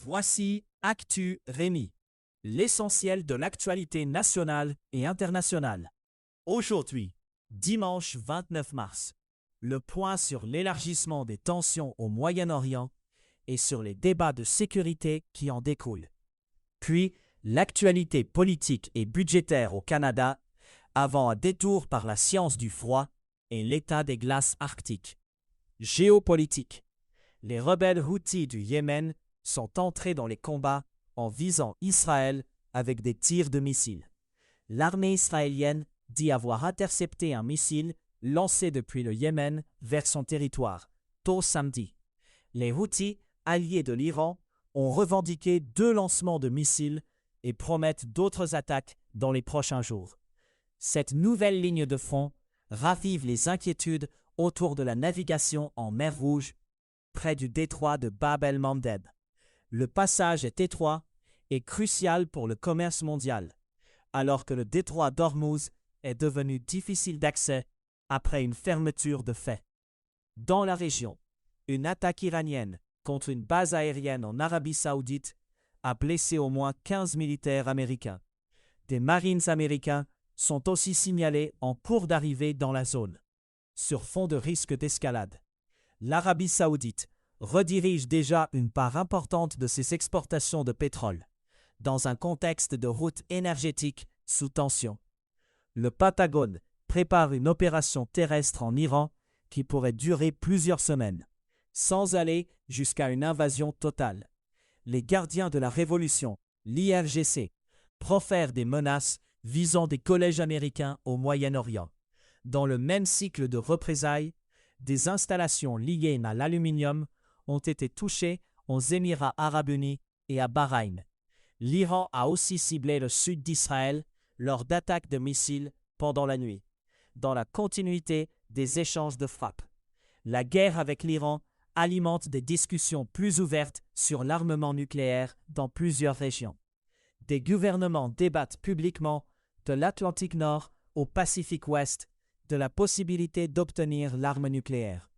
Voici Actu Rémi, l'essentiel de l'actualité nationale et internationale. Aujourd'hui, dimanche 29 mars, le point sur l'élargissement des tensions au Moyen-Orient et sur les débats de sécurité qui en découlent. Puis, l'actualité politique et budgétaire au Canada, avant un détour par la science du froid et l'état des glaces arctiques. Géopolitique. Les rebelles Houthis du Yémen sont entrés dans les combats en visant Israël avec des tirs de missiles. L'armée israélienne dit avoir intercepté un missile lancé depuis le Yémen vers son territoire, tôt samedi. Les Houthis, alliés de l'Iran, ont revendiqué 2 lancements de missiles et promettent d'autres attaques dans les prochains jours. Cette nouvelle ligne de front ravive les inquiétudes autour de la navigation en mer Rouge, près du détroit de Bab el-Mandeb. Le passage est étroit et crucial pour le commerce mondial, alors que le détroit d'Ormuz est devenu difficile d'accès après une fermeture de fait. Dans la région, une attaque iranienne contre une base aérienne en Arabie Saoudite a blessé au moins 15 militaires américains. Des Marines américains sont aussi signalés en cours d'arrivée dans la zone. Sur fond de risque d'escalade, l'Arabie Saoudite redirige déjà une part importante de ses exportations de pétrole, dans un contexte de route énergétique sous tension. Le Pentagone prépare une opération terrestre en Iran qui pourrait durer plusieurs semaines, sans aller jusqu'à une invasion totale. Les gardiens de la révolution, l'IRGC, profèrent des menaces visant des collèges américains au Moyen-Orient. Dans le même cycle de représailles, des installations liées à l'aluminium ont été touchées aux Émirats arabes unis et à Bahreïn. L'Iran a aussi ciblé le sud d'Israël lors d'attaques de missiles pendant la nuit, dans la continuité des échanges de frappes. La guerre avec l'Iran alimente des discussions plus ouvertes sur l'armement nucléaire dans plusieurs régions. Des gouvernements débattent publiquement de l'Atlantique Nord au Pacifique Ouest de la possibilité d'obtenir l'arme nucléaire.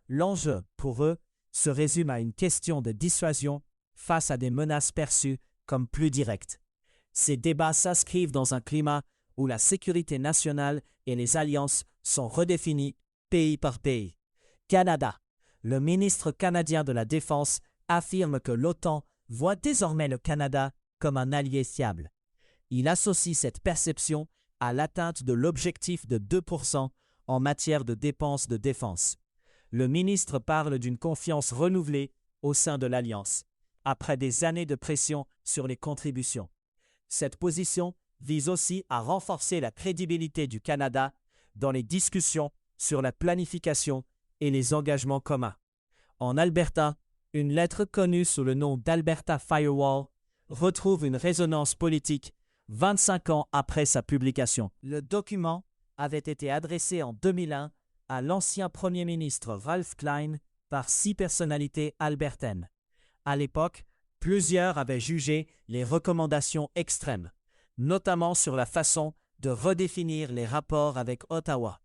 L'enjeu, pour eux, se résume à une question de dissuasion face à des menaces perçues comme plus directes. Ces débats s'inscrivent dans un climat où la sécurité nationale et les alliances sont redéfinies pays par pays. Canada. Le ministre canadien de la Défense affirme que l'OTAN voit désormais le Canada comme un allié fiable. Il associe cette perception à l'atteinte de l'objectif de 2% en matière de dépenses de défense. Le ministre parle d'une confiance renouvelée au sein de l'Alliance, après des années de pression sur les contributions. Cette position vise aussi à renforcer la crédibilité du Canada dans les discussions sur la planification et les engagements communs. En Alberta, une lettre connue sous le nom d'Alberta Firewall retrouve une résonance politique 25 ans après sa publication. Le document avait été adressé en 2001 à l'ancien premier ministre Ralph Klein par 6 personnalités albertaines. À l'époque, plusieurs avaient jugé les recommandations extrêmes, notamment sur la façon de redéfinir les rapports avec Ottawa.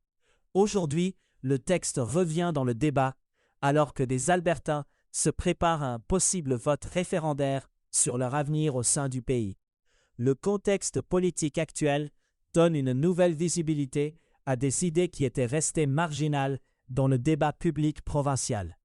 Aujourd'hui, le texte revient dans le débat alors que des Albertains se préparent à un possible vote référendaire sur leur avenir au sein du pays. Le contexte politique actuel donne une nouvelle visibilité à des idées qui étaient restées marginales dans le débat public provincial.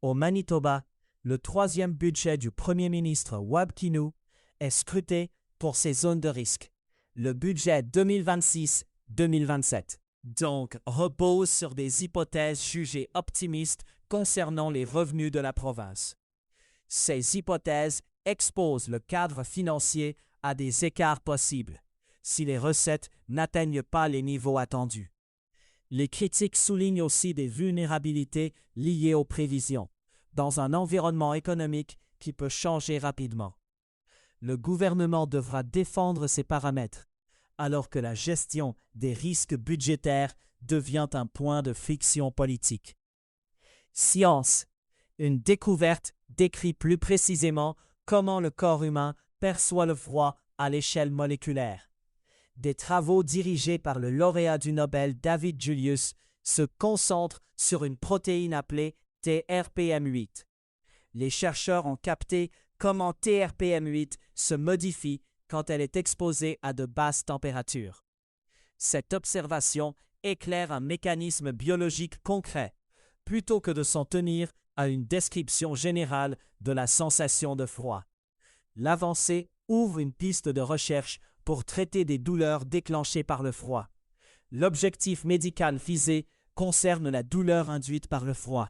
Au Manitoba, le 3e budget du premier ministre Wab Kinew est scruté pour ses zones de risque. Le budget 2026-2027, donc, repose sur des hypothèses jugées optimistes concernant les revenus de la province. Ces hypothèses exposent le cadre financier à des écarts possibles si les recettes n'atteignent pas les niveaux attendus. Les critiques soulignent aussi des vulnérabilités liées aux prévisions, dans un environnement économique qui peut changer rapidement. Le gouvernement devra défendre ces paramètres, alors que la gestion des risques budgétaires devient un point de friction politique. Science. Une découverte décrit plus précisément comment le corps humain perçoit le froid à l'échelle moléculaire. Des travaux dirigés par le lauréat du Nobel David Julius se concentrent sur une protéine appelée TRPM8. Les chercheurs ont capté comment TRPM8 se modifie quand elle est exposée à de basses températures. Cette observation éclaire un mécanisme biologique concret, plutôt que de s'en tenir à une description générale de la sensation de froid. L'avancée ouvre une piste de recherche pour traiter des douleurs déclenchées par le froid. L'objectif médical visé concerne la douleur induite par le froid,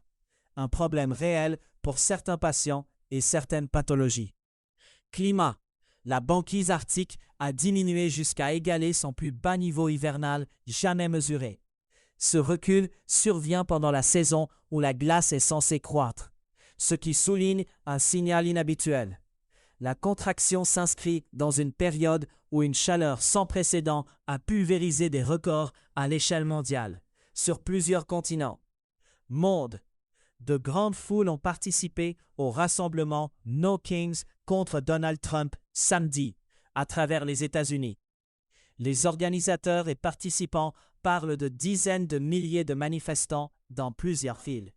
un problème réel pour certains patients et certaines pathologies. Climat. La banquise arctique a diminué jusqu'à égaler son plus bas niveau hivernal jamais mesuré. Ce recul survient pendant la saison où la glace est censée croître, ce qui souligne un signal inhabituel. La contraction s'inscrit dans une période où une chaleur sans précédent a pulvérisé des records à l'échelle mondiale, sur plusieurs continents. Monde. De grandes foules ont participé au rassemblement No Kings contre Donald Trump samedi à travers les États-Unis. Les organisateurs et participants parlent de dizaines de milliers de manifestants dans plusieurs villes.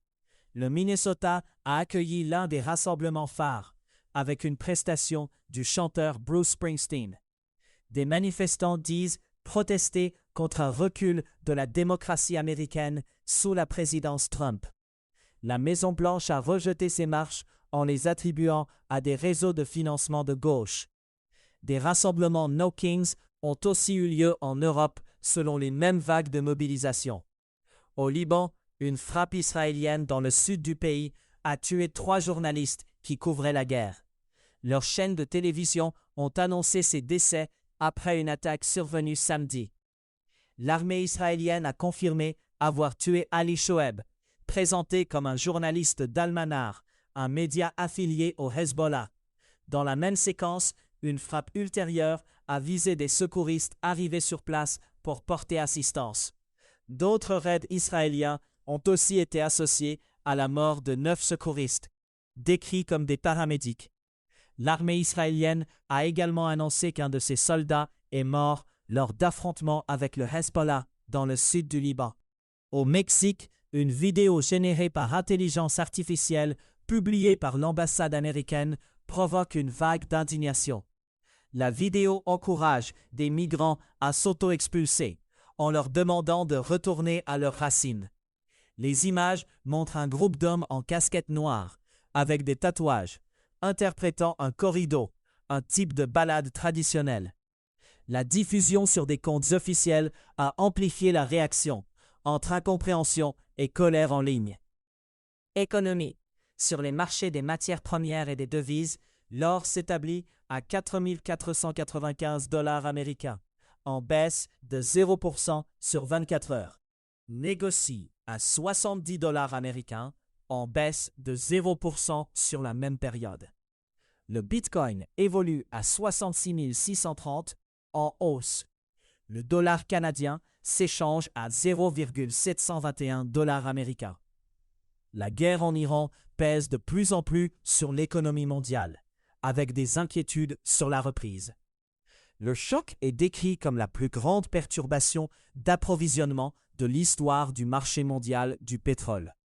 Le Minnesota a accueilli l'un des rassemblements phares, avec une prestation du chanteur Bruce Springsteen. Des manifestants disent protester contre un recul de la démocratie américaine sous la présidence Trump. La Maison-Blanche a rejeté ces marches en les attribuant à des réseaux de financement de gauche. Des rassemblements No Kings ont aussi eu lieu en Europe selon les mêmes vagues de mobilisation. Au Liban, une frappe israélienne dans le sud du pays a tué 3 journalistes qui couvraient la guerre. Leurs chaînes de télévision ont annoncé ces décès après une attaque survenue samedi. L'armée israélienne a confirmé avoir tué Ali Shoaib, présenté comme un journaliste d'Al-Manar, un média affilié au Hezbollah. Dans la même séquence, une frappe ultérieure a visé des secouristes arrivés sur place pour porter assistance. D'autres raids israéliens ont aussi été associés à la mort de 9 secouristes, décrits comme des paramédics. L'armée israélienne a également annoncé qu'un de ses soldats est mort lors d'affrontements avec le Hezbollah dans le sud du Liban. Au Mexique, une vidéo générée par intelligence artificielle publiée par l'ambassade américaine provoque une vague d'indignation. La vidéo encourage des migrants à s'auto-expulser en leur demandant de retourner à leurs racines. Les images montrent un groupe d'hommes en casquette noire, avec des tatouages, interprétant un corrido, un type de ballade traditionnelle. La diffusion sur des comptes officiels a amplifié la réaction, entre incompréhension et colère en ligne. Économie. Sur les marchés des matières premières et des devises, l'or s'établit à 4 495 $ américains, en baisse de 0% sur 24 heures. Négocie à 70 $ américains, en baisse de 0% sur la même période. Le Bitcoin évolue à 66 630 en hausse. Le dollar canadien s'échange à 0,721 $ américains. La guerre en Iran pèse de plus en plus sur l'économie mondiale, avec des inquiétudes sur la reprise. Le choc est décrit comme la plus grande perturbation d'approvisionnement de l'histoire du marché mondial du pétrole.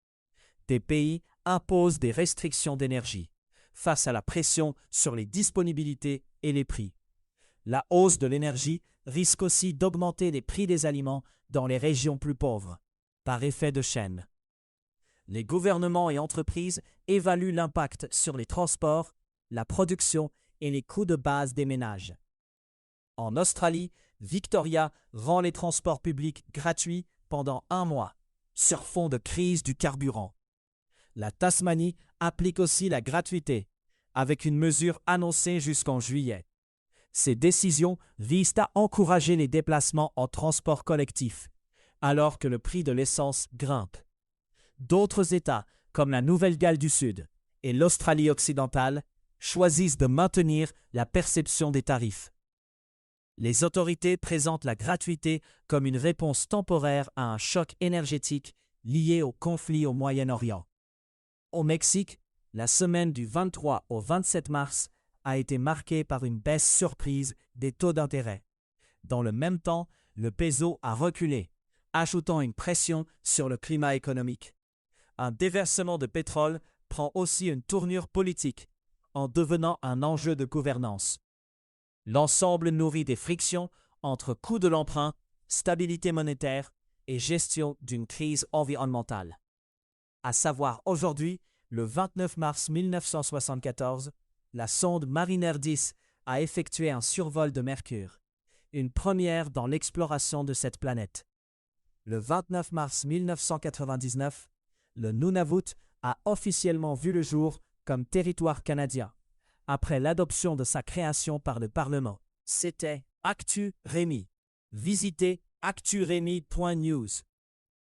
Des pays imposent des restrictions d'énergie face à la pression sur les disponibilités et les prix. La hausse de l'énergie risque aussi d'augmenter les prix des aliments dans les régions plus pauvres, par effet de chaîne. Les gouvernements et entreprises évaluent l'impact sur les transports, la production et les coûts de base des ménages. En Australie, Victoria rend les transports publics gratuits pendant 1 mois, sur fond de crise du carburant. La Tasmanie applique aussi la gratuité, avec une mesure annoncée jusqu'en juillet. Ces décisions visent à encourager les déplacements en transport collectif, alors que le prix de l'essence grimpe. D'autres États, comme la Nouvelle-Galles du Sud et l'Australie occidentale, choisissent de maintenir la perception des tarifs. Les autorités présentent la gratuité comme une réponse temporaire à un choc énergétique lié au conflit au Moyen-Orient. Au Mexique, la semaine du 23 au 27 mars a été marquée par une baisse surprise des taux d'intérêt. Dans le même temps, le peso a reculé, ajoutant une pression sur le climat économique. Un déversement de pétrole prend aussi une tournure politique, en devenant un enjeu de gouvernance. L'ensemble nourrit des frictions entre coût de l'emprunt, stabilité monétaire et gestion d'une crise environnementale. À savoir aujourd'hui, le 29 mars 1974, la sonde Mariner 10 a effectué un survol de Mercure, une première dans l'exploration de cette planète. Le 29 mars 1999, le Nunavut a officiellement vu le jour comme territoire canadien, après l'adoption de sa création par le Parlement. C'était Actu Rémi. Visitez acturemi.news.